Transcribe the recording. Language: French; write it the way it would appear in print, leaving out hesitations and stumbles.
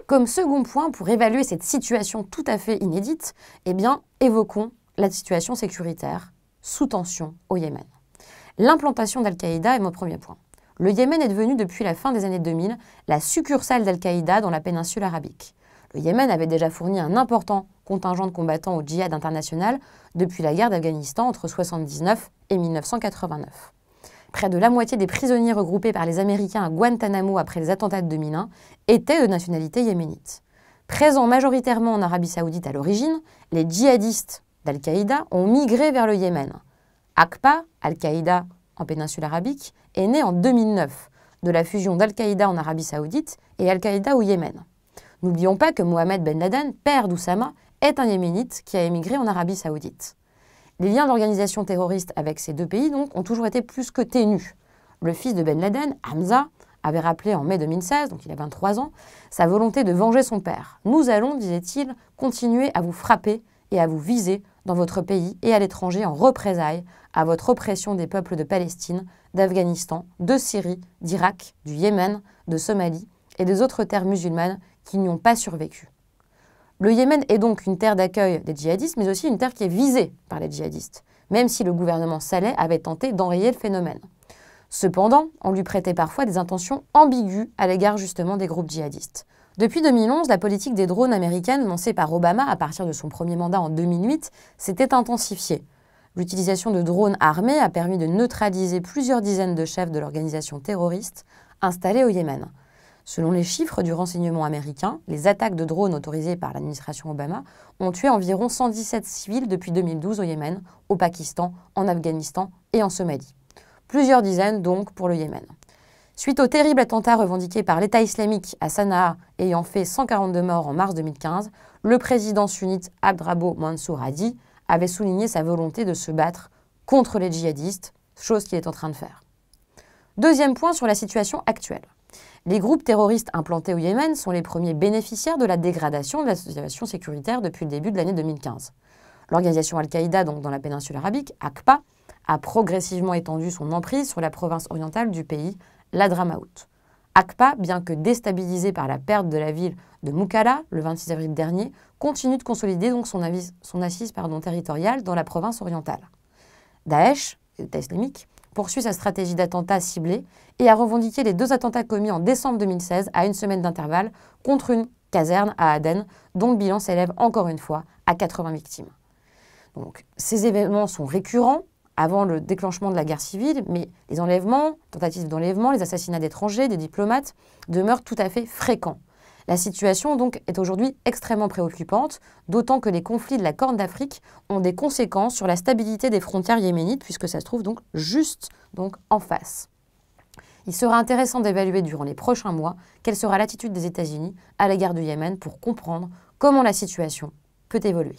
Comme second point, pour évaluer cette situation tout à fait inédite, eh bien, évoquons la situation sécuritaire sous tension au Yémen. L'implantation d'Al-Qaïda est mon premier point. Le Yémen est devenu depuis la fin des années 2000 la succursale d'Al-Qaïda dans la péninsule arabique. Le Yémen avait déjà fourni un important contingent de combattants au djihad international depuis la guerre d'Afghanistan entre 1979 et 1989. Près de la moitié des prisonniers regroupés par les Américains à Guantanamo après les attentats de 2001 étaient de nationalité yéménite. Présents majoritairement en Arabie Saoudite à l'origine, les djihadistes d'Al-Qaïda ont migré vers le Yémen. AQPA, Al-Qaïda en péninsule arabique, est né en 2009 de la fusion d'Al-Qaïda en Arabie Saoudite et Al-Qaïda au Yémen. N'oublions pas que Mohamed Ben Laden, père d'Oussama, est un Yéménite qui a émigré en Arabie Saoudite. Les liens d'organisation terroriste avec ces deux pays donc, ont toujours été plus que ténus. Le fils de Ben Laden, Hamza, avait rappelé en mai 2016, donc il a 23 ans, sa volonté de venger son père. « Nous allons, disait-il, continuer à vous frapper et à vous viser dans votre pays et à l'étranger en représailles à votre oppression des peuples de Palestine, d'Afghanistan, de Syrie, d'Irak, du Yémen, de Somalie et des autres terres musulmanes qui n'y ont pas survécu. » Le Yémen est donc une terre d'accueil des djihadistes, mais aussi une terre qui est visée par les djihadistes, même si le gouvernement saleh avait tenté d'enrayer le phénomène. Cependant, on lui prêtait parfois des intentions ambiguës à l'égard justement des groupes djihadistes. Depuis 2011, la politique des drones américaines lancée par Obama à partir de son premier mandat en 2008 s'était intensifiée. L'utilisation de drones armés a permis de neutraliser plusieurs dizaines de chefs de l'organisation terroriste installés au Yémen. Selon les chiffres du renseignement américain, les attaques de drones autorisées par l'administration Obama ont tué environ 117 civils depuis 2012 au Yémen, au Pakistan, en Afghanistan et en Somalie. Plusieurs dizaines donc pour le Yémen. Suite au terrible attentat revendiqué par l'État islamique à Sanaa ayant fait 142 morts en mars 2015, le président sunnite Abdrabbuh Mansour Hadi avait souligné sa volonté de se battre contre les djihadistes, chose qu'il est en train de faire. Deuxième point sur la situation actuelle. Les groupes terroristes implantés au Yémen sont les premiers bénéficiaires de la dégradation de la situation sécuritaire depuis le début de l'année 2015. L'organisation Al-Qaïda, donc dans la péninsule arabique, AQPA, a progressivement étendu son emprise sur la province orientale du pays, l'Hadramaout. AQPA, bien que déstabilisé par la perte de la ville de Mukalla le 26 avril dernier, continue de consolider donc son assise territoriale dans la province orientale. Daesh, l'État islamique, poursuit sa stratégie d'attentats ciblés et a revendiqué les 2 attentats commis en décembre 2016 à une semaine d'intervalle contre une caserne à Aden, dont le bilan s'élève encore une fois à 80 victimes. Donc, ces événements sont récurrents avant le déclenchement de la guerre civile, mais les enlèvements, tentatives d'enlèvement, les assassinats d'étrangers, des diplomates demeurent tout à fait fréquents. La situation donc est aujourd'hui extrêmement préoccupante, d'autant que les conflits de la Corne d'Afrique ont des conséquences sur la stabilité des frontières yéménites, puisque ça se trouve donc juste en face. Il sera intéressant d'évaluer durant les prochains mois quelle sera l'attitude des États-Unis à l'égard du Yémen pour comprendre comment la situation peut évoluer.